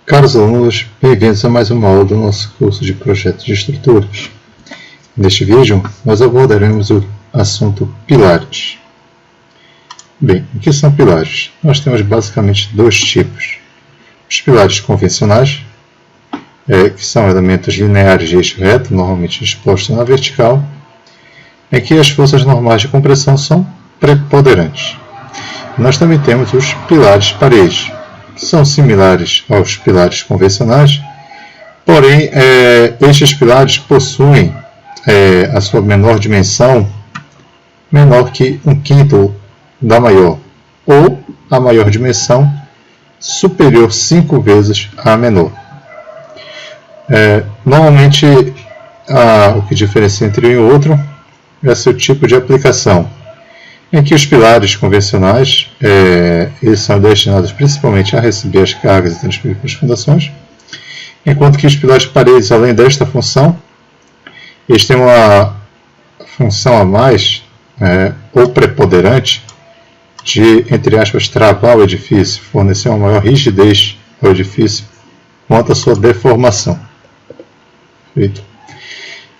Caros alunos, bem-vindos a mais uma aula do nosso curso de projetos de estruturas. Neste vídeo, nós abordaremos o assunto pilares. Bem, o que são pilares? Nós temos basicamente dois tipos. Os pilares convencionais, que são elementos lineares de eixo reto, normalmente expostos na vertical, em que as forças normais de compressão são preponderantes. Nós também temos os pilares parede, que são similares aos pilares convencionais, porém, estes pilares possuem a sua menor dimensão menor que 1/5 da maior, ou a maior dimensão superior 5 vezes à menor. Normalmente, o que diferencia entre um e outro é seu tipo de aplicação, em que os pilares convencionais eles são destinados principalmente a receber as cargas e transferir para as fundações, enquanto que os pilares de paredes, além desta função, eles têm uma função a mais, ou preponderante, de, entre aspas, travar o edifício, fornecer uma maior rigidez ao edifício quanto à sua deformação. Feito.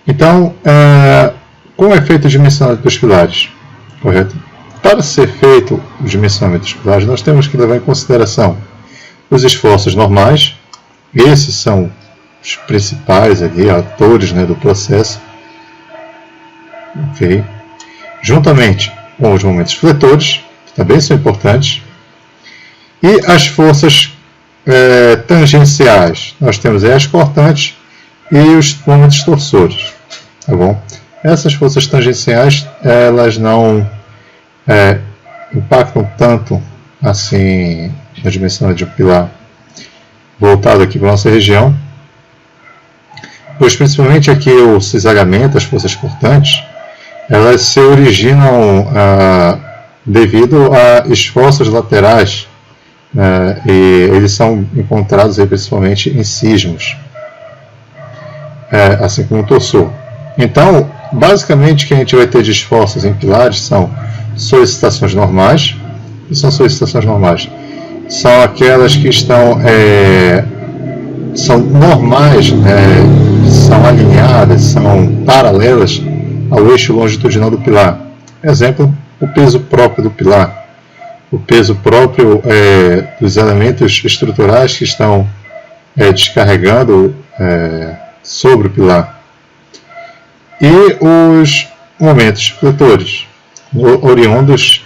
Então, como é feito o dimensionamento dos pilares? Correto? Para ser feito o dimensionamento dos pilares, nós temos que levar em consideração os esforços normais. Esses são os principais ali, atores, do processo. Okay. Juntamente com os momentos fletores, que também são importantes. E as forças tangenciais. Nós temos aí as cortantes e os momentos torsores. Tá bom? Essas forças tangenciais, elas não impactam tanto assim na dimensão de um pilar voltado aqui para a nossa região, pois principalmente aqui o cisalhamento, as forças cortantes, elas se originam devido a esforços laterais, e eles são encontrados aí, principalmente em sismos, assim como o torsor. Então, basicamente, o que a gente vai ter de esforços em pilares são solicitações normais. O que são solicitações normais? São aquelas que estão são normais, são alinhadas, são paralelas ao eixo longitudinal do pilar. Exemplo, o peso próprio do pilar, o peso próprio dos elementos estruturais que estão descarregando sobre o pilar. E os momentos fletores, oriundos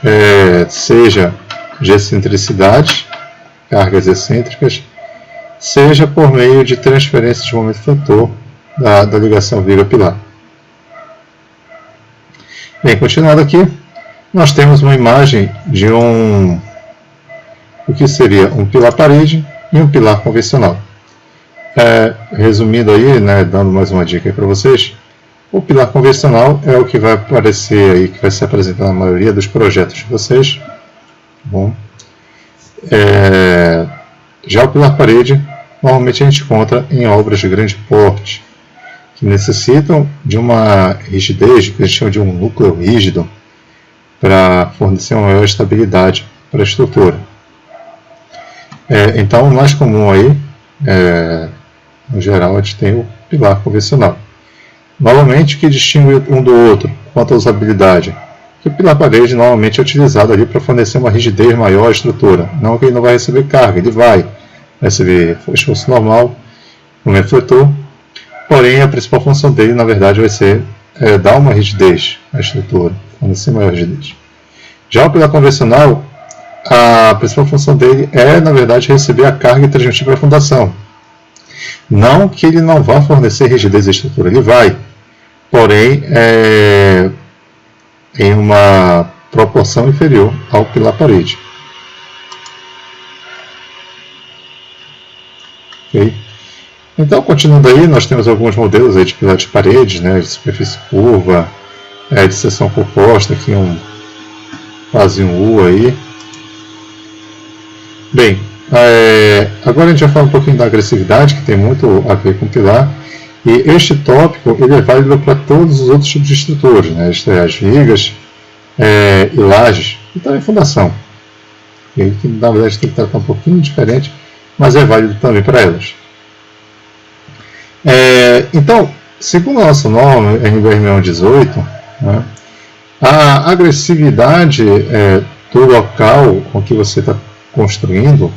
seja de excentricidade, cargas excêntricas, seja por meio de transferência de momento fletor da ligação viga-pilar. Bem, continuando aqui, nós temos uma imagem de o que seria um pilar parede e um pilar convencional. Resumindo aí, dando mais uma dica para vocês, o pilar convencional é o que vai aparecer aí, que vai se apresentar na maioria dos projetos de vocês. Bom. Já o pilar parede, normalmente a gente encontra em obras de grande porte, que necessitam de uma rigidez, que a gente chama de um núcleo rígido, para fornecer uma maior estabilidade para a estrutura. Então, o mais comum aí, no geral, a gente tem o pilar convencional. Novamente, o que distingue um do outro quanto à usabilidade? Que o pilar parede normalmente é utilizado ali para fornecer uma rigidez maior à estrutura. Não que ele não vai receber carga, ele vai receber esforço normal, momento fletor, porém a principal função dele, na verdade, vai ser dar uma rigidez à estrutura, fornecer maior rigidez. Já o pilar convencional, a principal função dele na verdade, receber a carga e transmitir para a fundação. Não que ele não vá fornecer rigidez à estrutura, ele vai, porém em uma proporção inferior ao pilar parede. Okay. Então, continuando aí, nós temos alguns modelos aí de pilar de parede, de superfície curva, de seção composta, aqui quase um U aí. Bem, agora a gente vai falar um pouquinho da agressividade, que tem muito a ver com o pilar. E este tópico ele é válido para todos os outros tipos de estruturas, as vigas e lajes, e também fundação. E que na verdade tem que tratar um pouquinho diferente mas é válido também para elas. Então, segundo a nossa norma NBR 6118, né, a agressividade do local com que você está construindo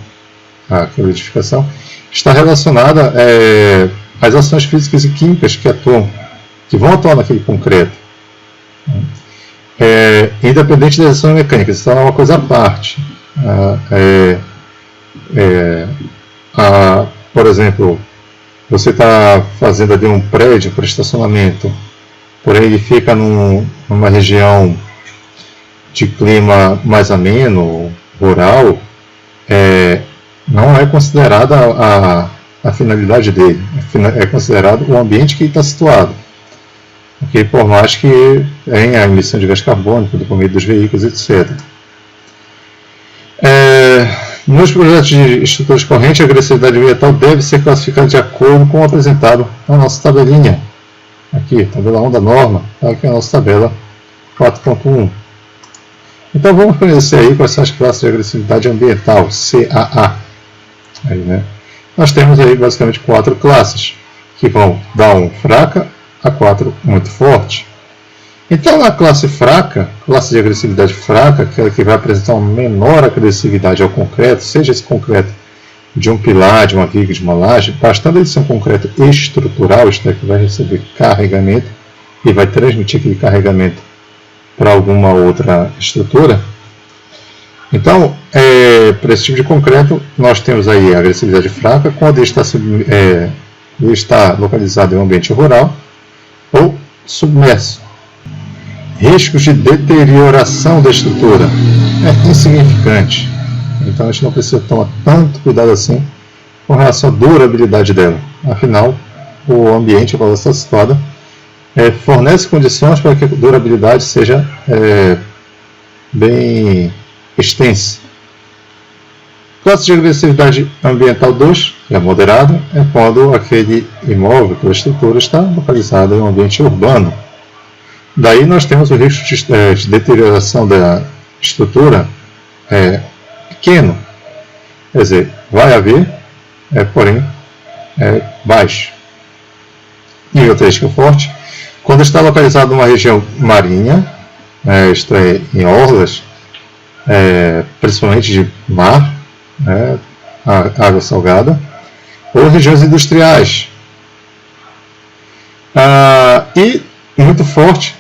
aquela edificação está relacionada às ações físicas e químicas que vão atuar naquele concreto. Independente das ações mecânicas, isso é uma coisa à parte. Por exemplo, você está fazendo ali um prédio para estacionamento, porém ele fica numa região de clima mais ameno, rural, não é considerada a finalidade dele, é considerado o ambiente que ele está situado. Okay? Por mais que tenha a emissão de gás carbônico do meio dos veículos, etc. Nos projetos de estruturas correntes, a agressividade ambiental deve ser classificada de acordo com o apresentado na nossa tabelinha. Aqui, tabela 1 da norma, aqui é a nossa tabela 4.1. Então vamos conhecer aí quais são as classes de agressividade ambiental, CAA. Aí, né? Nós temos aí basicamente 4 classes, que vão da 1 fraca a 4 muito forte. Então na classe fraca, classe de agressividade fraca, aquela que vai apresentar uma menor agressividade ao concreto, seja esse concreto de um pilar, de uma viga, de uma laje, bastando ele ser um concreto estrutural, isto é, que vai receber carregamento e vai transmitir aquele carregamento para alguma outra estrutura. Então, para esse tipo de concreto, nós temos aí a agressividade fraca, quando ele está localizado em um ambiente rural ou submerso. Riscos de deterioração da estrutura é insignificante, então a gente não precisa tomar tanto cuidado assim com relação à durabilidade dela. Afinal, o ambiente onde ela está situada fornece condições para que a durabilidade seja bem extensa. Classe de agressividade ambiental 2, que é moderada, é quando aquele imóvel, aquela estrutura está localizada em um ambiente urbano. Daí nós temos o risco de deterioração da estrutura pequeno, quer dizer, vai haver, porém baixo. E outra risco forte, quando está localizado numa região marinha, isto é, em orlas, principalmente de mar, água salgada, ou regiões industriais. E muito forte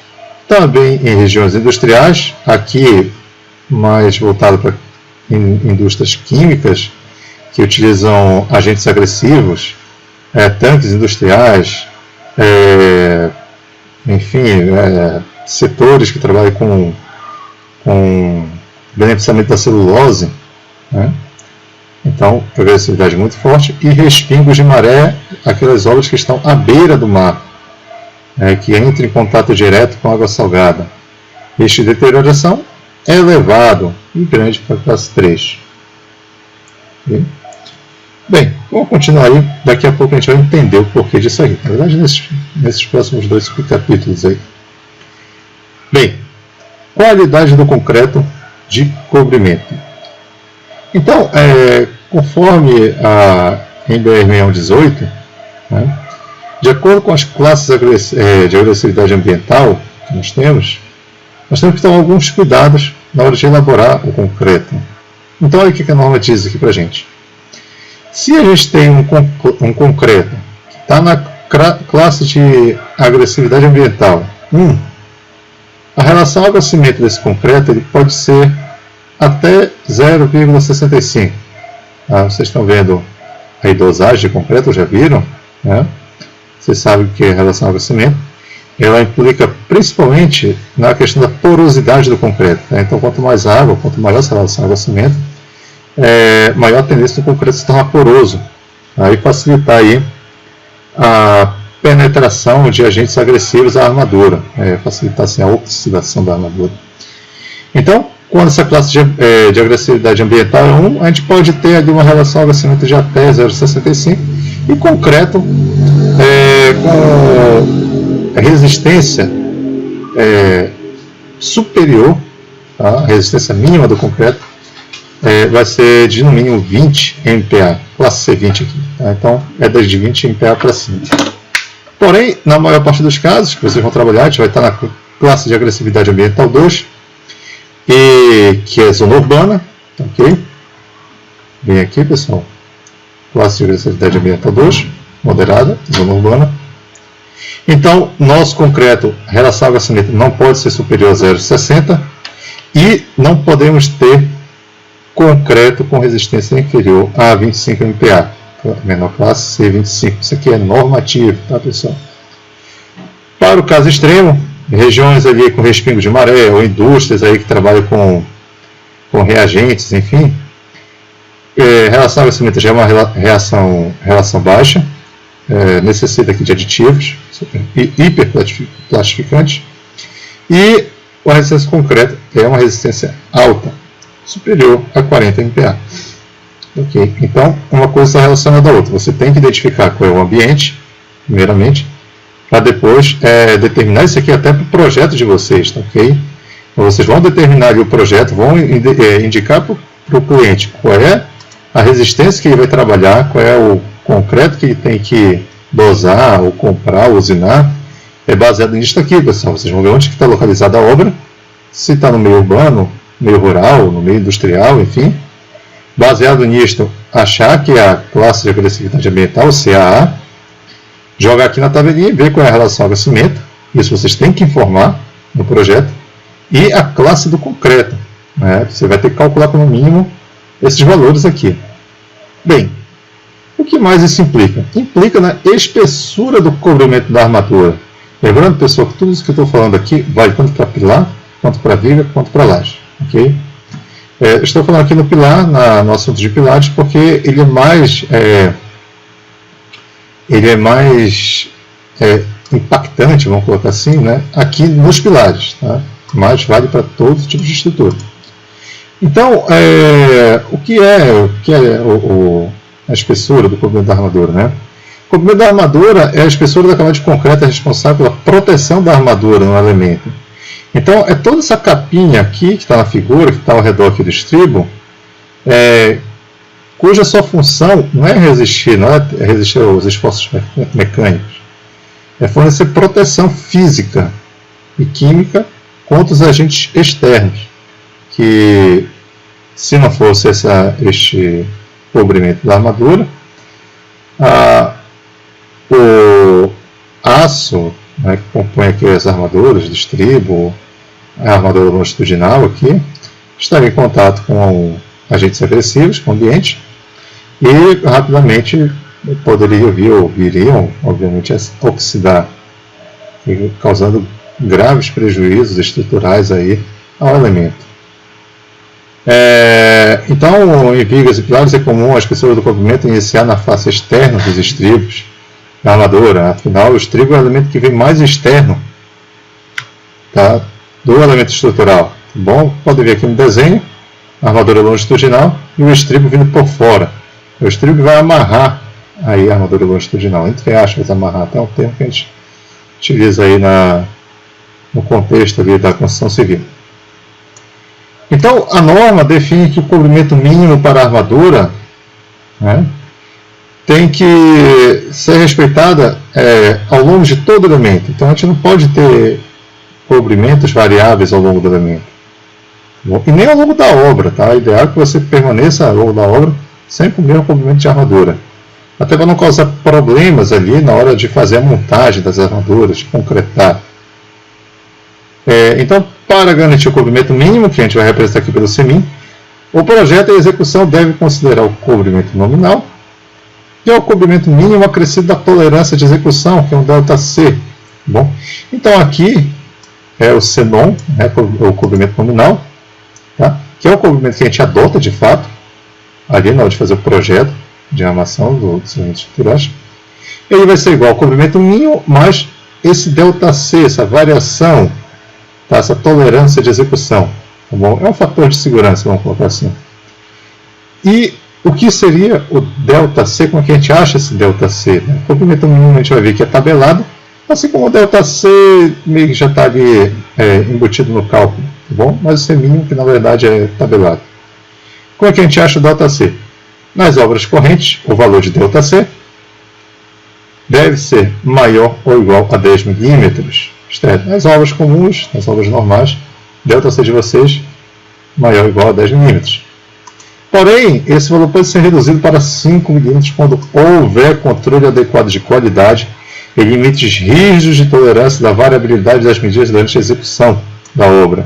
também em regiões industriais, aqui mais voltado para indústrias químicas, que utilizam agentes agressivos, tanques industriais, enfim, setores que trabalham com beneficiamento da celulose, né? Então, agressividade muito forte, e respingos de maré, aquelas obras que estão à beira do mar, que entram em contato direto com água salgada. Risco de deterioração é elevado e grande para a classe 3. Okay? Bem, vamos continuar aí, daqui a pouco a gente vai entender o porquê disso aí. Na verdade, nesses próximos 2 capítulos aí. Bem, qualidade do concreto de cobrimento. Então, conforme a NBR 6118, né, de acordo com as classes de agressividade ambiental que nós temos que tomar alguns cuidados na hora de elaborar o concreto. Então, olha o que a norma diz aqui para a gente. Se a gente tem um concreto que está na classe de agressividade ambiental 1, a relação água-cimento desse concreto ele pode ser até 0,65. Vocês estão vendo a dosagem de concreto, já viram? Né? Vocês sabem o que é a relação água-cimento. Ela implica principalmente na questão da porosidade do concreto. Né? Então, quanto mais água, quanto maior essa relação água-cimento, maior a tendência do concreto se tornar poroso. E facilitar aí a penetração de agentes agressivos à armadura. Facilitar assim, a oxidação da armadura. Então, quando essa classe de agressividade ambiental é 1, a gente pode ter ali uma relação água-cimento de até 0,65 e concreto com resistência superior, a resistência mínima do concreto, vai ser de no mínimo 20 MPa, classe C20 aqui, tá? Então é das de 20 MPa para cima. Porém, na maior parte dos casos que vocês vão trabalhar, a gente vai estar na classe de agressividade ambiental 2, que é zona urbana, ok? Vem aqui, pessoal, classe de agressividade ambiental 2, moderada, zona urbana. Então, nosso concreto, relação água-cimento, não pode ser superior a 0,60 e não podemos ter concreto com resistência inferior a 25 MPa, menor classe C25. Isso aqui é normativo, tá, pessoal? Para o caso extremo, regiões ali com respingo de maré ou indústrias aí que trabalham com reagentes, enfim, relação água-cimento já é uma relação baixa, necessita aqui de aditivos hiperplastificantes, e a resistência concreta é uma resistência alta, superior a 40 MPa. Ok? Então, uma coisa está relacionada à outra. Você tem que identificar qual é o ambiente, primeiramente, para depois determinar isso aqui até para o projeto de vocês, tá, ok? Então, vocês vão determinar ali o projeto, vão indicar para o cliente qual é a resistência que ele vai trabalhar, qual é o concreto que ele tem que dosar, ou comprar, ou usinar. É baseado nisso aqui, pessoal. Vocês vão ver onde está localizada a obra, se está no meio urbano, meio rural, no meio industrial, enfim. Baseado nisto, achar que é a classe de agressividade ambiental, CAA, jogar aqui na tabelinha e ver qual é a relação água-cimento. Isso vocês têm que informar no projeto. E a classe do concreto, né? Você vai ter que calcular como mínimo esses valores aqui. Bem, o que mais isso implica? Implica na espessura do cobrimento da armadura. Lembrando, pessoal, que tudo isso que eu estou falando aqui vale tanto para pilar, quanto para viga, quanto para laje. Okay? Estou falando aqui no pilar, no assunto de pilares, porque ele é mais impactante, vamos colocar assim, né? Aqui nos pilares, tá? Mas vale para todos os tipos de estrutura. Então, o que é a espessura do cobrimento da armadura, né? O cobrimento da armadura é a espessura da camada de concreto responsável pela proteção da armadura no elemento. Então, é toda essa capinha aqui, que está na figura, que está ao redor aqui do estribo, cuja sua função não é resistir aos esforços mecânicos, é fornecer proteção física e química contra os agentes externos, que, se não fosse este cobrimento da armadura, o aço, né, que compõe aqui as armaduras do estribo, a armadura longitudinal aqui, estaria em contato com agentes agressivos, com o ambiente, e rapidamente viriam, obviamente, a oxidar, causando graves prejuízos estruturais aí ao elemento. Então, em vigas e pilares é comum a espessura do cobrimento iniciar na face externa dos estribos da armadura. Afinal, o estribo é o elemento que vem mais externo, tá, do elemento estrutural. Bom, pode ver aqui no desenho, a armadura longitudinal e o estribo vindo por fora. O estribo vai amarrar aí a armadura longitudinal, entre aspas, amarrar, até um termo que a gente utiliza aí no contexto ali da construção civil. Então, a norma define que o cobrimento mínimo para a armadura, né, tem que ser respeitada ao longo de todo o elemento. Então, a gente não pode ter cobrimentos variáveis ao longo do elemento. E nem ao longo da obra. Tá? O ideal é que você permaneça ao longo da obra sempre com o mesmo cobrimento de armadura. Até para não causar problemas ali na hora de fazer a montagem das armaduras, de concretar. Então, para garantir o cobrimento mínimo, que a gente vai representar aqui pelo CMIN, o projeto e a execução devem considerar o cobrimento nominal e o cobrimento mínimo acrescido da tolerância de execução, que é um ΔC. Bom, então aqui é o CNOM, né, o cobrimento nominal, tá? Que é o cobrimento que a gente adota de fato, ali na hora de fazer o projeto de armação dos elementos estruturais. Ele vai ser igual ao cobrimento mínimo mais esse ΔC, essa variação, tá? Essa tolerância de execução. Tá bom? É um fator de segurança, vamos colocar assim. E o que seria o ΔC? Como é que a gente acha esse ΔC? Né? O cobrimento mínimo a gente vai ver que é tabelado, assim como o ΔC meio que já está ali embutido no cálculo, tá bom? Mas o C mínimo que na verdade é tabelado. Como é que a gente acha o ΔC? Nas obras correntes, o valor de ΔC deve ser maior ou igual a 10 milímetros. Nas obras comuns, nas obras normais, ΔC de vocês maior ou igual a 10 milímetros. Porém, esse valor pode ser reduzido para 5 milímetros quando houver controle adequado de qualidade e limites rígidos de tolerância da variabilidade das medidas durante a execução da obra.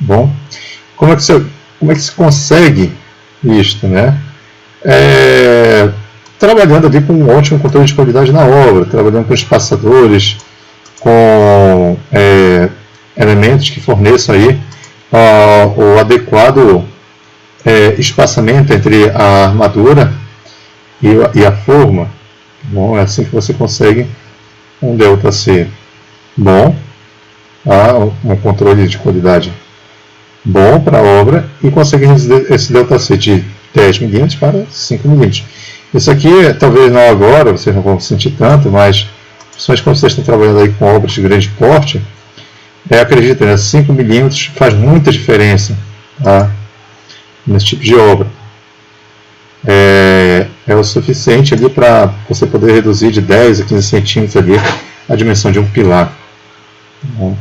Bom, como é que se consegue isto, né? Trabalhando ali com um ótimo controle de qualidade na obra, trabalhando com espaçadores, com elementos que forneçam aí o adequado espaçamento entre a armadura e a forma. Bom, é assim que você consegue um ΔC bom, um controle de qualidade bom para a obra e consegue reduzir esse ΔC de 10 milímetros para 5 milímetros. Isso aqui, talvez não agora, vocês não vão sentir tanto, mas principalmente quando vocês estão trabalhando aí com obras de grande porte, acreditem, né, 5 milímetros faz muita diferença, tá, nesse tipo de obra. É o suficiente ali para você poder reduzir de 10 a 15 centímetros ali a dimensão de um pilar. Bom,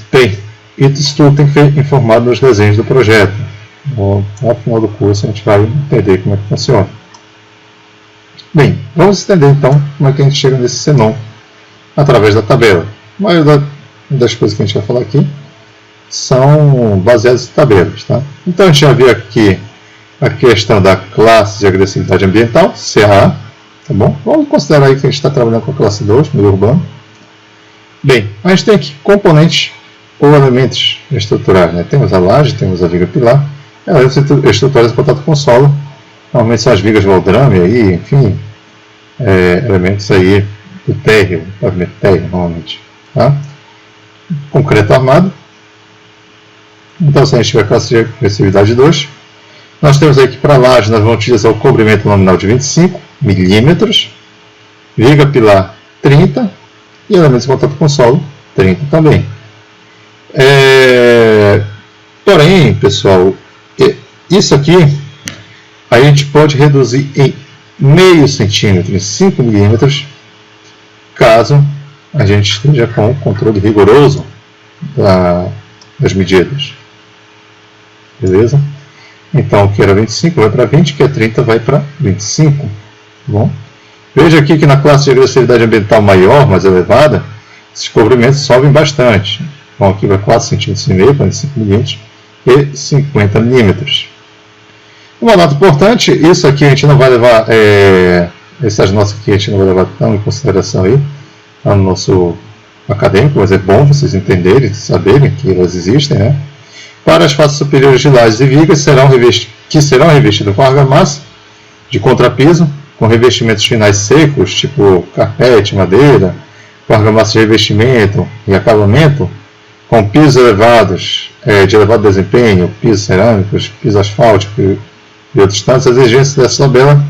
bem, isso tudo tem que ser informado nos desenhos do projeto. Bom, ao final do curso a gente vai entender como é que funciona. Bem, vamos entender então como é que a gente chega nesse senon através da tabela. A maioria das coisas que a gente vai falar aqui são baseadas em tabelas, tá? Então a gente já viu aqui a questão da classe de agressividade ambiental, CA, tá bom? Vamos considerar aí que a gente está trabalhando com a classe 2, meio urbano. Bem, a gente tem aqui componentes ou elementos estruturais, né? Temos a laje, temos a viga pilar, elementos estruturais de contato com o solo, normalmente são as vigas Valdrame, aí, enfim, elementos aí do térreo, pavimento térreo, normalmente, tá? Concreto armado. Então, se a gente tiver classe de agressividade 2, nós temos aqui para a laje, nós vamos utilizar o cobrimento nominal de 25 milímetros, viga pilar 30 e elementos de contato com o solo 30 também. Porém, pessoal, isso aqui a gente pode reduzir em meio centímetro, em 5 milímetros, caso a gente esteja com o controle rigoroso das medidas. Beleza? Então, o que era 25 vai para 20, o que é 30 vai para 25. Bom, veja aqui que na classe de agressividade ambiental maior, mais elevada, esses cobrimentos sobem bastante. Então, aqui vai 4,5 cm, 45 mm e 50 mm. Uma nota importante, isso aqui a gente não vai levar, essas notas aqui a gente não vai levar tão em consideração aí, no nosso acadêmico, mas é bom vocês entenderem, saberem que elas existem, né? Para as faces superiores de lajes e vigas, que serão revestidas com argamassa de contrapiso, com revestimentos finais secos, tipo carpete, madeira, com argamassa de revestimento e acabamento, com pisos elevados, de elevado desempenho, pisos cerâmicos, piso asfáltico e outros tantos. As exigências dessa tabela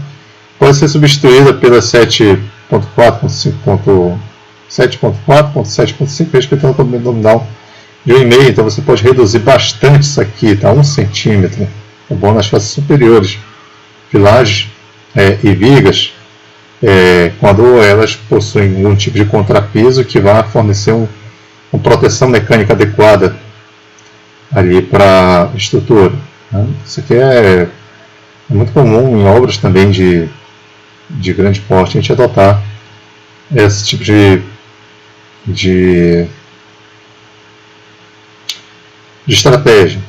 podem ser substituídas pelas 7.4.5, 7.5, respeitando o cobrimento nominal de 1,5, então você pode reduzir bastante isso aqui, tá? 1 centímetro, tá bom? Nas faces superiores de lajes e vigas, quando elas possuem algum tipo de contrapiso que vai fornecer uma proteção mecânica adequada ali para a estrutura, né? Isso aqui é muito comum em obras também de grande porte, a gente adotar esse tipo de estratégia,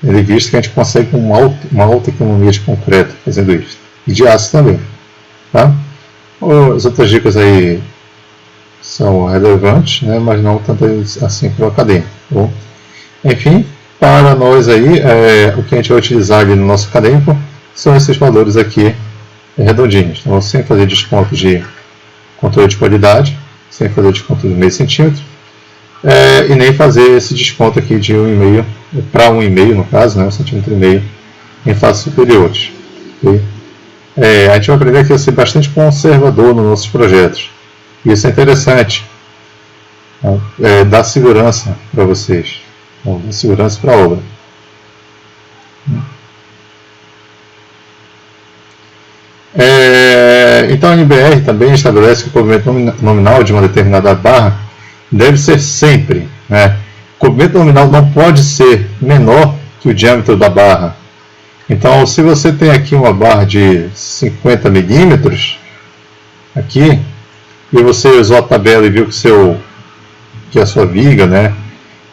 visto que a gente consegue com uma alta economia de concreto fazendo isso, e de aço também, tá? As outras dicas aí são relevantes, né, mas não tanto assim para o acadêmico. Bom, enfim, para nós aí, o que a gente vai utilizar ali no nosso acadêmico são esses valores aqui redondinhos, então sem fazer desconto de controle de qualidade, sem fazer desconto de meio centímetro, e nem fazer esse desconto aqui de 1,5 para 1,5 no caso, né, 1,5 centímetro em faces superiores. Okay? A gente vai aprender aqui a ser bastante conservador nos nossos projetos. Isso é interessante, dá segurança para vocês, dá segurança para a obra. Então a NBR também estabelece que o comprimento nominal de uma determinada barra deve ser sempre, né? O comprimento nominal não pode ser menor que o diâmetro da barra. Então, se você tem aqui uma barra de 50 milímetros, aqui, e você usou a tabela e viu que a sua viga, né,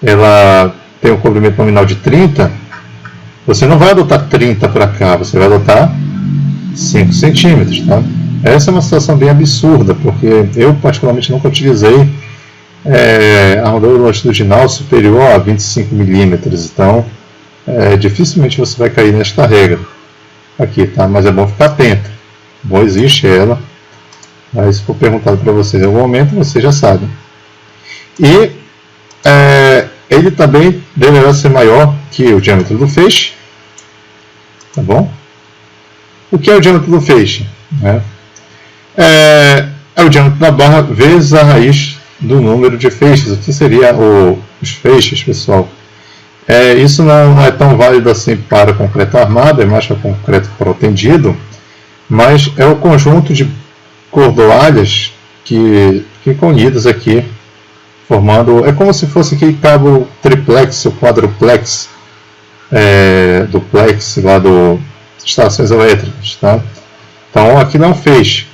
ela tem um comprimento nominal de 30, você não vai adotar 30 para cá, você vai adotar 5 centímetros, tá? Essa é uma situação bem absurda, porque eu particularmente nunca utilizei armadura longitudinal superior a 25 milímetros, então dificilmente você vai cair nesta regra aqui, tá? Mas é bom ficar atento. Bom, existe ela, mas se for perguntado para vocês em algum momento, vocês já sabem. E ele também deverá ser maior que o diâmetro do feixe, tá bom? O que é o diâmetro do feixe? É o diâmetro da barra vezes a raiz do número de feixes. O que seria os feixes, pessoal? Isso não é tão válido assim para concreto armado, é mais para concreto protendido, mas é o conjunto de cordoalhas que ficam unidas aqui, formando, é como se fosse aquele cabo triplex ou quadruplex, duplex lá das estações elétricas, tá? Então aqui não é um feixe,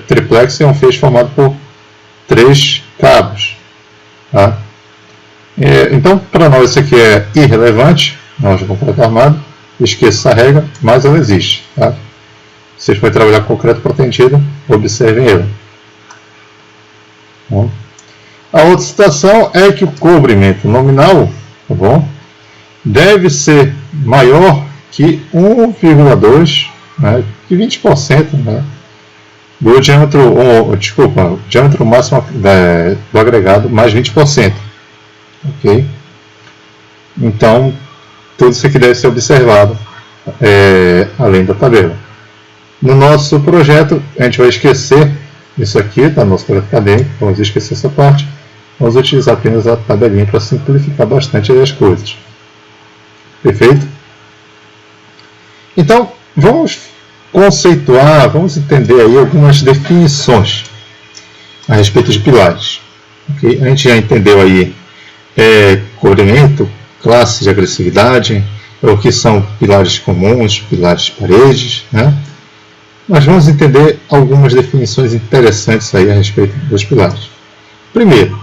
triplex é um feixe formado por 3 cabos, tá? Então, para nós isso aqui é irrelevante, nós de concreto armado, esqueça essa regra, mas ela existe, tá? Vocês forem trabalhar com concreto protendido, observem ele. Bom, a outra situação é que o comprimento nominal, tá bom, deve ser maior que 1,2, né, que 20%, né, do diâmetro, diâmetro máximo do agregado mais 20%. Ok? Então, tudo isso aqui deve ser observado além da tabela. No nosso projeto, a gente vai esquecer isso aqui, tá? No nosso projeto acadêmico, vamos esquecer essa parte. Vamos utilizar apenas a tabelinha para simplificar bastante as coisas. Perfeito? Então, vamos conceituar, vamos entender aí algumas definições a respeito de pilares. Okay? A gente já entendeu aí cobrimento, classe de agressividade, o que são pilares comuns, pilares de paredes, né? Mas vamos entender algumas definições interessantes aí a respeito dos pilares. Primeiro,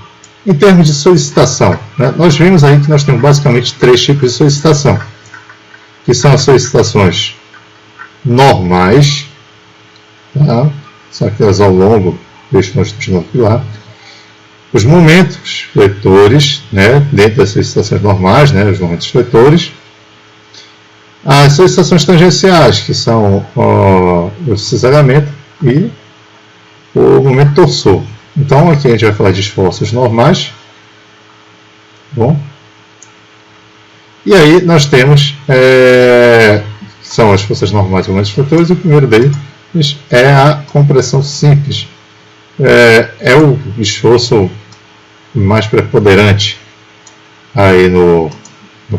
em termos de solicitação, né? Nós vimos aí que nós temos basicamente 3 tipos de solicitação, que são as solicitações normais, tá? São aquelas ao longo deste longitudinal pilar. Os momentos fletores, né, dentro das solicitações normais, né, os momentos fletores. As solicitações tangenciais, que são o cisalhamento e o momento torsor. Então, aqui a gente vai falar de esforços normais. Bom. E aí nós temos, são as forças normais e momentos fletores, e o primeiro deles é a compressão simples. É o esforço mais preponderante aí no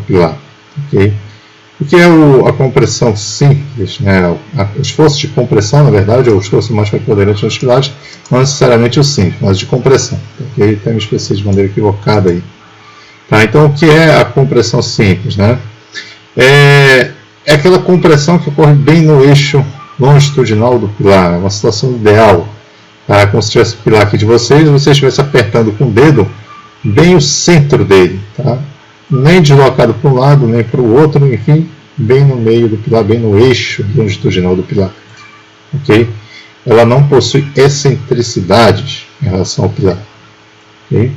pilar. Okay? O que é a compressão simples? Né? O esforço de compressão, na verdade, é o esforço mais preponderante nos pilares, não necessariamente o simples, mas de compressão. Okay? Tem uma espécie de maneira equivocada aí. Tá? Então, o que é a compressão simples? Né? É aquela compressão que ocorre bem no eixo longitudinal do pilar, é uma situação ideal. Tá? Como se tivesse o pilar aqui de vocês, você estivesse apertando com o dedo bem o centro dele. Tá? Nem deslocado para um lado, nem para o outro, enfim, bem no meio do pilar, bem no eixo longitudinal do pilar. Okay? Ela não possui excentricidades em relação ao pilar. Okay?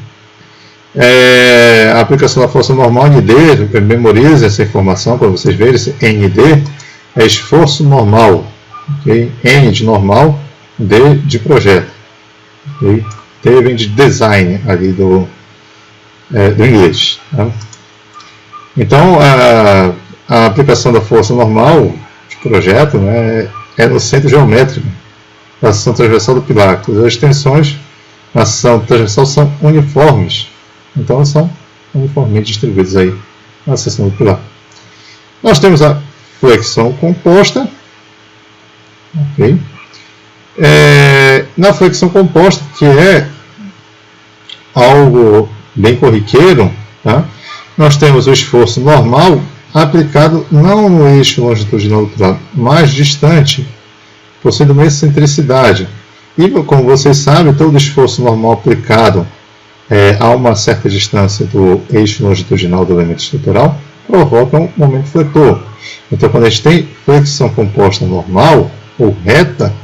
A aplicação da força normal ND, memorize essa informação para vocês verem, esse ND é esforço normal. Okay? N de normal, D de projeto. Okay? T vem de design ali do inglês. Tá? Então, a aplicação da força normal de projeto, né, é no centro geométrico da seção transversal do pilar. As tensões na seção transversal são uniformes. Então, elas são uniformemente distribuídas aí na seção do pilar. Nós temos a flexão composta, Okay? Na flexão composta, que é algo bem corriqueiro, tá? Nós temos o esforço normal aplicado não no eixo longitudinal do pilar, mais distante, possuindo uma excentricidade. E, como vocês sabem, todo esforço normal aplicado a uma certa distância do eixo longitudinal do elemento estrutural provoca um momento fletor. Então, quando a gente tem flexão composta normal ou reta,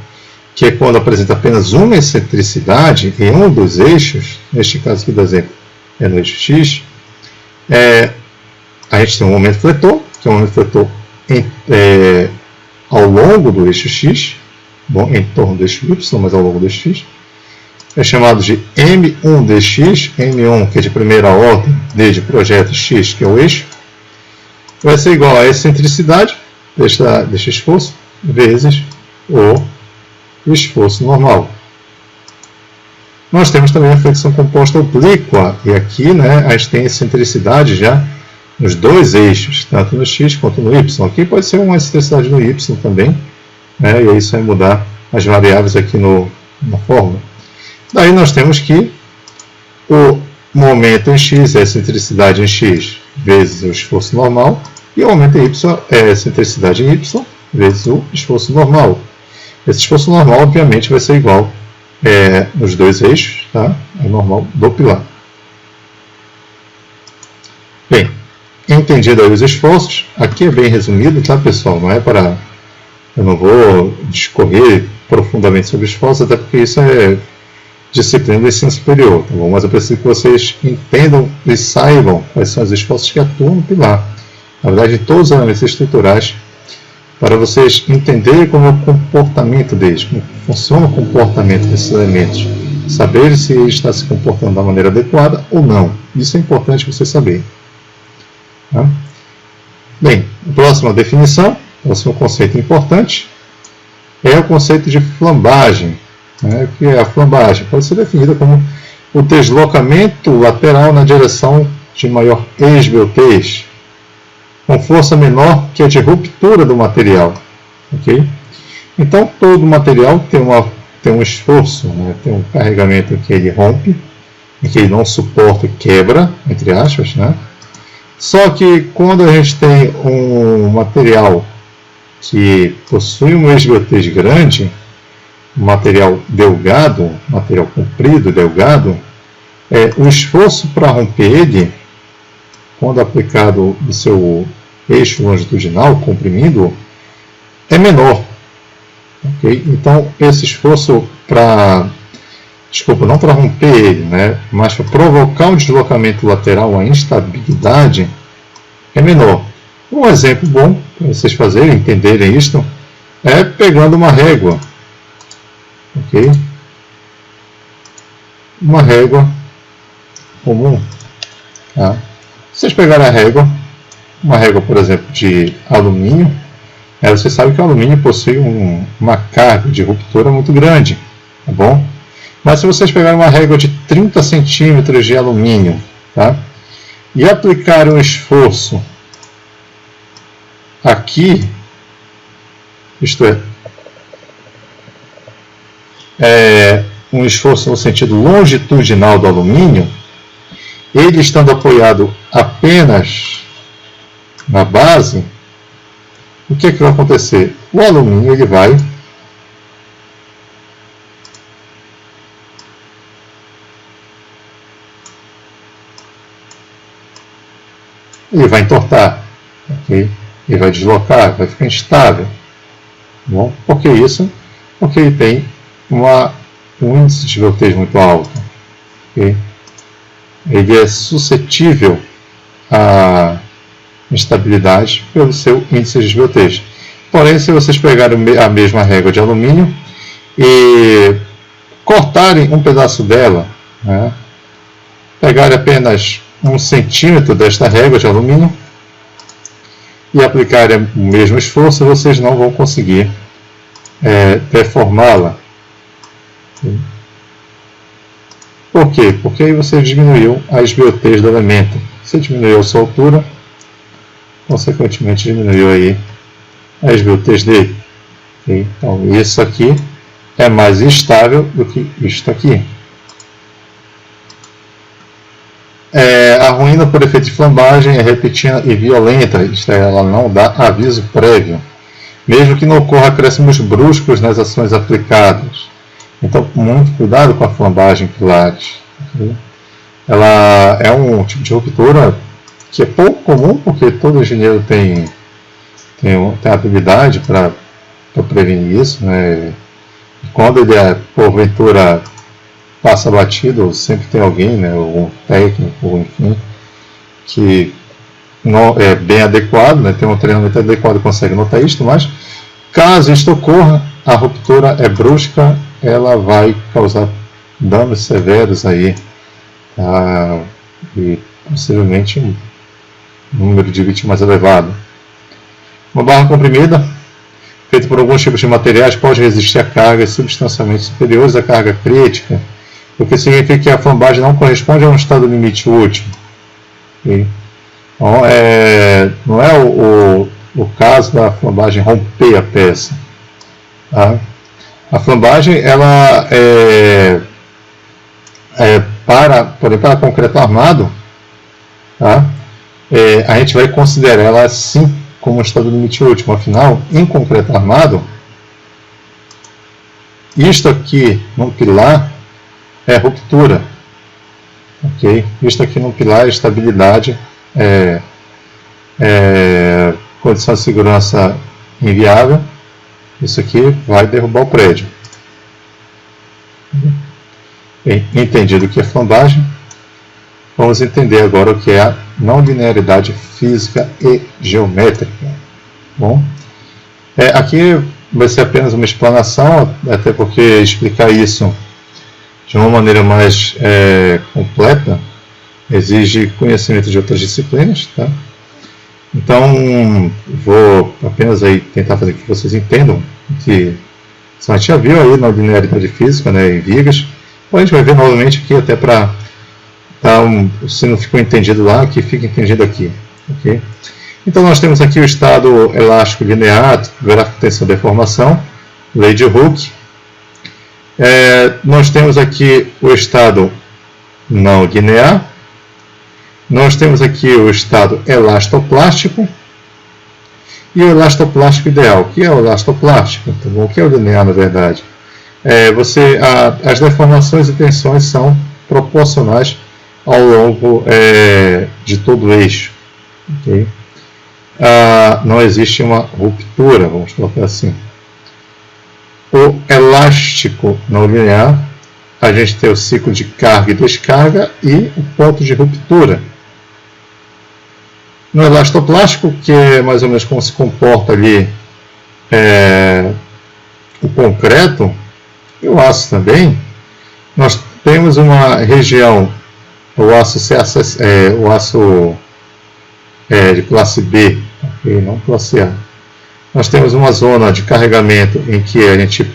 que é quando apresenta apenas uma excentricidade em um dos eixos, neste caso aqui do exemplo é no eixo X, a gente tem um momento fletor, que é um momento fletor ao longo do eixo X, em torno do eixo Y, mas ao longo do eixo X, é chamado de M1 dx, M1 que é de primeira ordem, D de projeto, X que é o eixo, vai ser igual a excentricidade deste esforço vezes o esforço normal. Nós temos também a flexão composta oblíqua, e aqui a gente tem excentricidade já nos dois eixos, tanto no X quanto no Y. Aqui pode ser uma excentricidade no Y também, e aí isso vai mudar as variáveis aqui na fórmula. Daí nós temos que o momento em X é a excentricidade em X vezes o esforço normal, e o momento em Y é a excentricidade em Y vezes o esforço normal. Esse esforço normal, obviamente, vai ser igual nos dois eixos, tá? É normal do pilar. Bem, entendido aí os esforços, aqui é bem resumido, tá, pessoal? Não é para... Eu não vou discorrer profundamente sobre esforços, até porque isso é disciplina do ensino superior, tá bom? Mas eu preciso que vocês entendam e saibam quais são os esforços que atuam no pilar. Na verdade, todos os elementos estruturais, para vocês entenderem como é o comportamento deles, como funciona o comportamento desses elementos, saber se ele está se comportando da maneira adequada ou não. Isso é importante você saber. Tá? Bem, a próxima definição, o próximo conceito importante, é o conceito de flambagem. O que é a flambagem? Pode ser definida como o deslocamento lateral na direção de maior esbeltez, com força menor que a de ruptura do material. Okay? Então, todo material tem um esforço, tem um carregamento em que ele rompe, em que ele não suporta e quebra, entre aspas. Só que quando a gente tem um material que possui uma esbeltez grande, um material delgado, material comprido, delgado, o esforço para romper ele, quando aplicado no seu eixo longitudinal, comprimido, é menor. Okay? Então, esse esforço não para romper ele, mas para provocar um deslocamento lateral, a instabilidade, é menor. Um exemplo bom para vocês fazerem, entenderem isto, é pegando uma régua. Okay? Uma régua comum. Tá? Se vocês pegarem a régua, uma régua, por exemplo, de alumínio, você sabe que o alumínio possui uma carga de ruptura muito grande, tá bom? Mas se vocês pegarem uma régua de 30 centímetros de alumínio, tá? E aplicarem um esforço aqui, isto um esforço no sentido longitudinal do alumínio, ele estando apoiado apenas na base, o que vai acontecer? O alumínio ele vai entortar, okay? Ele vai deslocar, vai ficar instável. Bom, por que isso? Porque ele tem um índice de esbeltez muito alto. Okay? Ele é suscetível à instabilidade pelo seu índice de esbeltez. Porém, se vocês pegarem a mesma régua de alumínio e cortarem um pedaço dela, pegarem apenas 1 centímetro desta régua de alumínio e aplicarem o mesmo esforço, vocês não vão conseguir deformá-la. Por quê? Porque aí você diminuiu a esbeltez do elemento. Você diminuiu a sua altura, consequentemente diminuiu aí a esbeltez dele. Okay? Então, isso aqui é mais estável do que isto aqui. A ruína por efeito de flambagem é repetida e violenta, isto é, ela não dá aviso prévio, mesmo que não ocorra acréscimos bruscos nas ações aplicadas. Então, muito cuidado com a flambagem pilares. Okay? Ela é um tipo de ruptura que é pouco comum, porque todo engenheiro tem habilidade para prevenir isso, né? E quando ele porventura passa batido, sempre tem alguém, né, ou um técnico, ou enfim, que não é bem adequado, né, tem um treinamento adequado e consegue notar isto, mas caso isto ocorra, a ruptura é brusca, ela vai causar danos severos aí, tá? E possivelmente um número de vítimas elevado. Uma barra comprimida, feita por alguns tipos de materiais, pode resistir a cargas substancialmente superiores à carga crítica, o que significa que a flambagem não corresponde a um estado limite útil. Okay? Então, não é o caso da flambagem romper a peça. Tá? A flambagem, ela para concreto armado, tá? A gente vai considerar ela sim como um estado limite último. Afinal, em concreto armado, isto aqui no pilar é ruptura, ok? Isto aqui no pilar é estabilidade, condição de segurança inviável. Isso aqui vai derrubar o prédio. Bem, entendido o que é flambagem, vamos entender agora o que é a não linearidade física e geométrica. Bom, aqui vai ser apenas uma explanação, até porque explicar isso de uma maneira mais completa exige conhecimento de outras disciplinas, tá? Então, vou apenas aí tentar fazer com que vocês entendam que a gente já viu aí na linearidade física, né, em vigas. A gente vai ver novamente aqui até para se não ficou entendido lá, que fica entendido aqui. Okay? Então, nós temos aqui o estado elástico linear, gráfico de tensão e deformação, lei de Hooke. Nós temos aqui o estado não linear. Nós temos aqui o estado elastoplástico e o elastoplástico ideal. O que é o elastoplástico? Então, o que é o linear, na verdade? As deformações e tensões são proporcionais ao longo de todo o eixo. Okay? Não existe uma ruptura, vamos colocar assim. O elástico não linear, a gente tem o ciclo de carga e descarga e o ponto de ruptura. No elastoplástico, que é mais ou menos como se comporta ali o concreto e o aço também, nós temos uma região, o aço de classe B, okay, não classe A. Nós temos uma zona de carregamento em que a gente,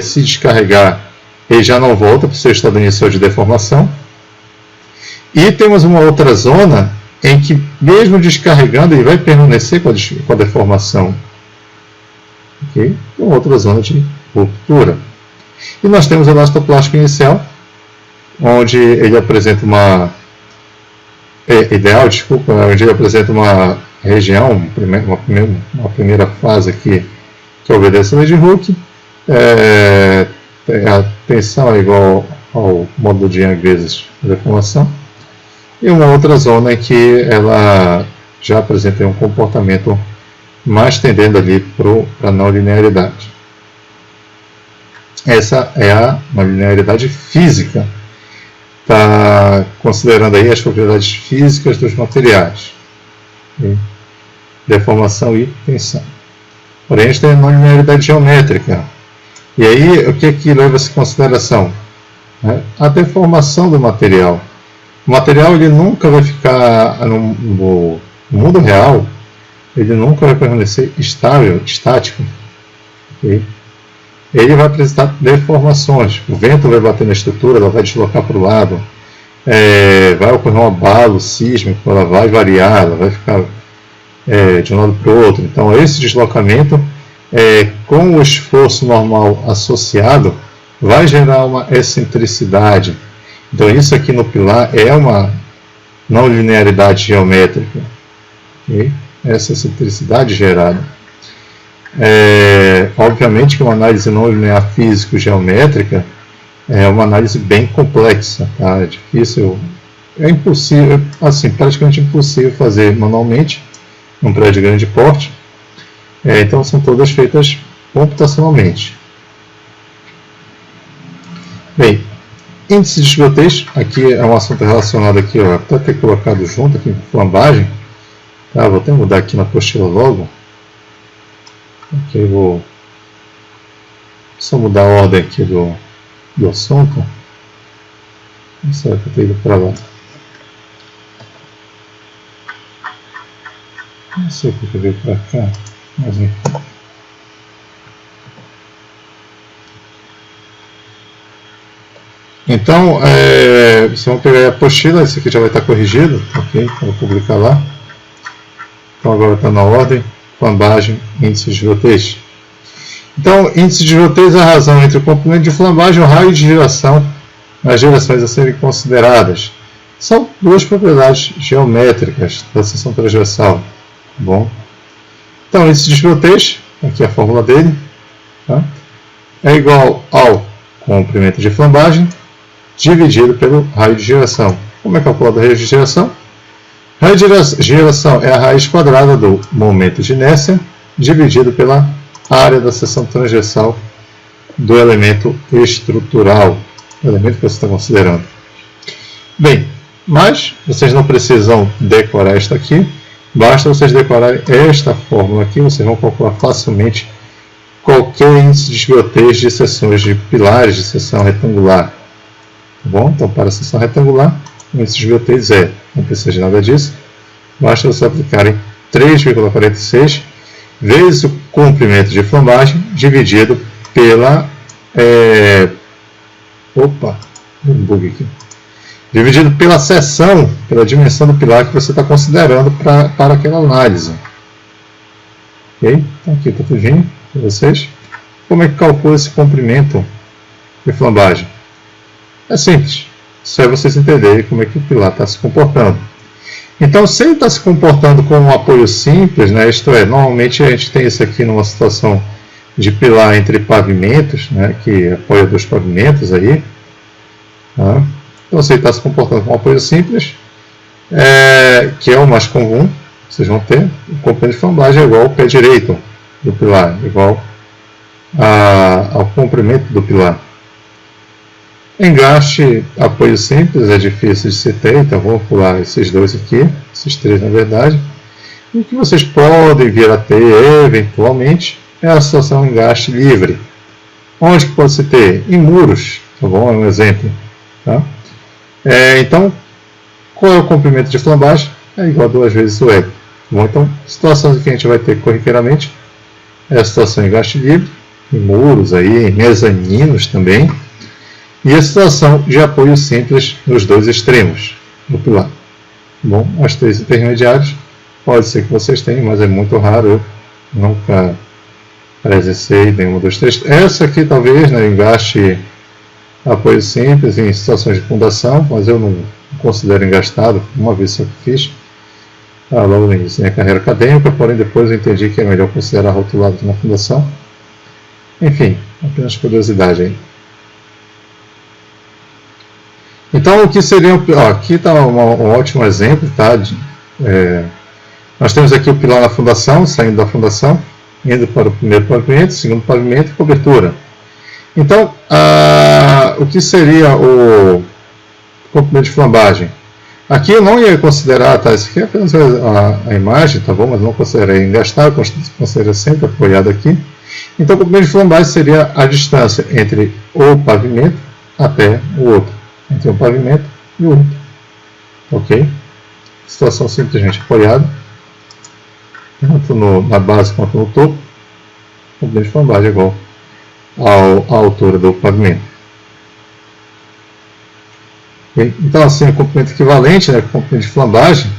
se descarregar, ele já não volta para o seu estado inicial de deformação. E temos uma outra zona em que, mesmo descarregando, ele vai permanecer com a deformação. Okay? Uma outra zona de ruptura. E nós temos o elastoplástico inicial, onde ele apresenta uma onde ele apresenta uma região, uma primeira fase aqui, que obedece a lei de Hooke. A tensão é igual ao módulo de Young vezes a deformação. E uma outra zona em que ela já apresenta um comportamento mais tendendo ali para a não linearidade. Essa é a não linearidade física. Está considerando aí as propriedades físicas dos materiais. Okay? Deformação e tensão. Porém, a gente tem a não linearidade geométrica. E aí, o que leva-se em consideração? A deformação do material. O material ele nunca vai ficar no mundo real, ele nunca vai permanecer estável, estático. Okay? Ele vai apresentar deformações. O vento vai bater na estrutura, ela vai deslocar para o lado, vai ocorrer um abalo sísmico, ela vai variar, ela vai ficar de um lado para o outro. Então, esse deslocamento com o esforço normal associado, vai gerar uma excentricidade. Então isso aqui no pilar é uma não linearidade geométrica. Okay? Essa excentricidade gerada. Obviamente que uma análise não linear físico-geométrica é uma análise bem complexa, tá? É difícil, é impossível, assim, praticamente impossível fazer manualmente num prédio de grande porte. Então são todas feitas computacionalmente. Bem, índice de esgotez, aqui é um assunto relacionado aqui, ó, até ter colocado junto aqui com flambagem. Tá, vou até mudar aqui na apostila logo. Ok, vou só mudar a ordem aqui do assunto. Será que eu tenho ido para lá? Não sei porque eu veio para cá, mas enfim. Então, vocês vão pegar a apostila, esse aqui já vai estar corrigido, ok? Vou publicar lá. Então agora está na ordem, flambagem, índice de esgotez. Então, índice de esgotez é a razão entre o comprimento de flambagem e o raio de giração nas direções a serem consideradas. São duas propriedades geométricas da seção transversal. Tá bom? Então, índice de esgotez, aqui é a fórmula dele, tá? É igual ao comprimento de flambagem dividido pelo raio de giração. Como é calculado o raio de giração? Raio de giração é a raiz quadrada do momento de inércia dividido pela área da seção transversal do elemento estrutural, o elemento que você está considerando. Bem, mas vocês não precisam decorar esta aqui, basta vocês decorarem esta fórmula aqui, vocês vão calcular facilmente qualquer índice de esgotez de seções de pilares de seção retangular. Tá bom? Então, para a seção retangular, o índice de esgotez não precisa de nada disso, basta vocês aplicarem 3,46 vezes o comprimento de flambagem dividido pela dividido pela seção, pela dimensão do pilar que você está considerando para aquela análise. Ok? Então aqui está tudinho para vocês. Como é que calcula esse comprimento de flambagem? É simples, só é vocês entenderem como é que o pilar está se comportando. Então, se ele está se comportando com um apoio simples, né, isto é, normalmente a gente tem isso aqui numa situação de pilar entre pavimentos, né, que apoia dois pavimentos aí. Tá? Então, se ele está se comportando com um apoio simples, que é o mais comum, vocês vão ter, o comprimento de flambagem é igual ao pé direito do pilar, igual ao comprimento do pilar. Engaste, apoio simples, é difícil de se ter, então vamos pular esses dois aqui, esses três na verdade. E o que vocês podem vir a ter, eventualmente, é a situação engaste livre. Onde que pode se ter? Em muros, tá bom? É um exemplo. Tá? Então, qual é o comprimento de flambagem? É igual a 2 vezes o E. Tá bom? Então, situações que a gente vai ter corriqueiramente é a situação engaste livre, em muros, aí, em mezaninos também. E a situação de apoio simples nos dois extremos do pilar. Bom, as três intermediárias, pode ser que vocês tenham, mas é muito raro, eu nunca presenciei nenhuma dos três. Essa aqui talvez, né, engaste apoio simples em situações de fundação, mas eu não considero engastado, uma vez só que fiz, logo no início da minha carreira acadêmica, porém depois eu entendi que é melhor considerar rotulado na fundação. Enfim, apenas curiosidade aí. Então, o que seria aqui está um ótimo exemplo, tá? Nós temos aqui o pilar na fundação, saindo da fundação, indo para o primeiro pavimento, segundo pavimento e cobertura. Então, o que seria o comprimento de flambagem? Aqui eu não ia considerar, tá? Isso aqui é apenas a imagem, tá bom? Mas não considerei engastar, considerei sempre apoiado aqui. Então, o comprimento de flambagem seria a distância entre o pavimento até o outro. Entre um pavimento e o outro. Ok? Situação simplesmente apoiada. Tanto na base quanto no topo. O comprimento de flambagem é igual à altura do pavimento. Okay? Então, assim, o comprimento equivalente, né, o comprimento de flambagem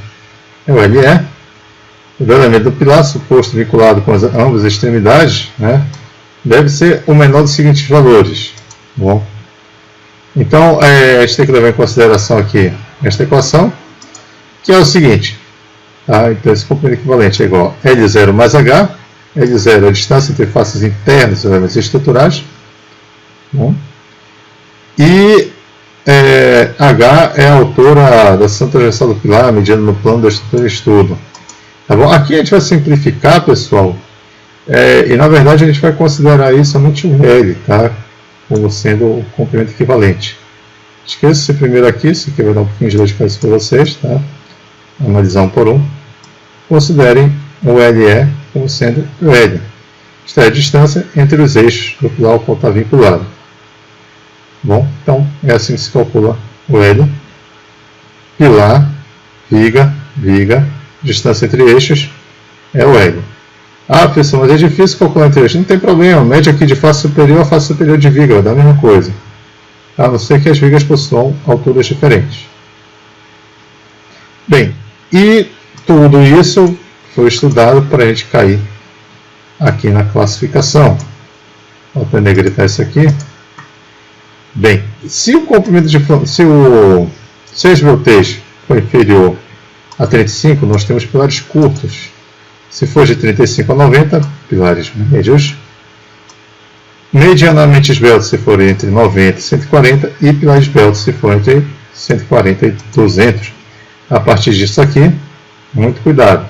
é o LE. do elemento do pilar suposto vinculado com ambas as extremidades, né, deve ser o menor dos seguintes valores. Bom, então, a gente tem que levar em consideração aqui esta equação, que é o seguinte. Tá? Então, esse comprimento equivalente é igual a L0 mais H. L0 é a distância entre faces internas dos elementos estruturais. Bom, e H é a altura da seção transversal do pilar, medindo no plano da estrutura de estudo. Tá bom? Aqui a gente vai simplificar, pessoal, e na verdade a gente vai considerar aí somente o L, tá? Como sendo o comprimento equivalente. Esqueça esse primeiro aqui, isso aqui vai dar um pouquinho de dor de cabeça para vocês, tá? Analisar um por um. Considerem o LE como sendo o L. Isto é a distância entre os eixos do pilar ao qual está vinculado. Bom, então é assim que se calcula o L. Pilar, viga, distância entre eixos é o L. Ah, professor, mas é difícil calcular entre eixos. Não tem problema, mede aqui de face superior a face superior de viga, dá a mesma coisa. A não ser que as vigas possuam alturas diferentes. Bem, e tudo isso foi estudado para a gente cair aqui na classificação. Vou até negritar isso aqui. Bem, se o comprimento de se a esbeltez for inferior a 35, nós temos pilares curtos. Se for de 35 a 90, pilares médios. Medianamente esbeltos se for entre 90 e 140 e pilares esbeltos se for entre 140 e 200. A partir disso aqui, muito cuidado.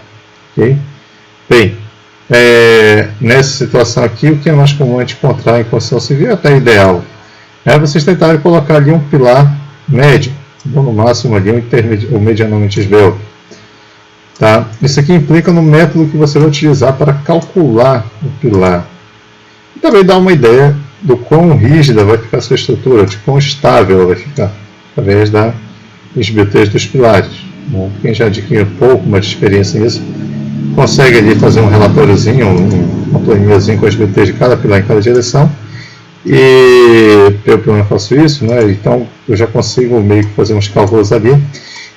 Okay? Bem, nessa situação aqui, o que é mais comum a gente encontrar em construção civil, até ideal, é vocês tentarem colocar ali um pilar médio, ou no máximo ali um medianamente esbelto. Tá? Isso aqui implica no método que você vai utilizar para calcular o pilar. E também dá uma ideia do quão rígida vai ficar a sua estrutura, de quão estável ela vai ficar, através da esbeltez dos pilares. Bom, quem já adquiriu um pouco mais de experiência nisso, consegue ali fazer um relatóriozinho, uma planilhazinha com a esbeltez de cada pilar em cada direção. E eu pelo menos faço isso, né? Então eu já consigo meio que fazer uns cálculos ali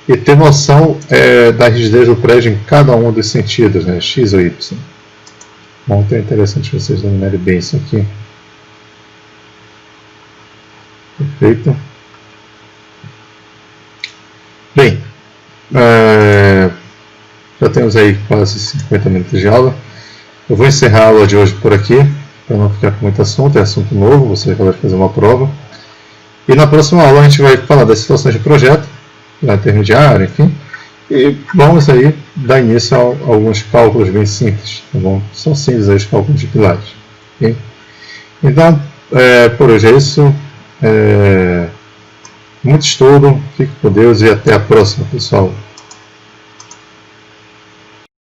e ter noção da rigidez do prédio em cada um dos sentidos, né? X ou Y. Bom, então é interessante vocês dominarem bem isso aqui. Perfeito. Bem, já temos aí quase 50 minutos de aula. Eu vou encerrar a aula de hoje por aqui, para não ficar com muito assunto, é assunto novo, você vai acabar de fazer uma prova. E na próxima aula a gente vai falar das situações de projeto, na intermediária, enfim, e vamos aí dar início a alguns cálculos bem simples, tá bom? São simples aí os cálculos de pilares. Okay? Então, por hoje é isso. Muito estudo, fique com Deus e até a próxima, pessoal.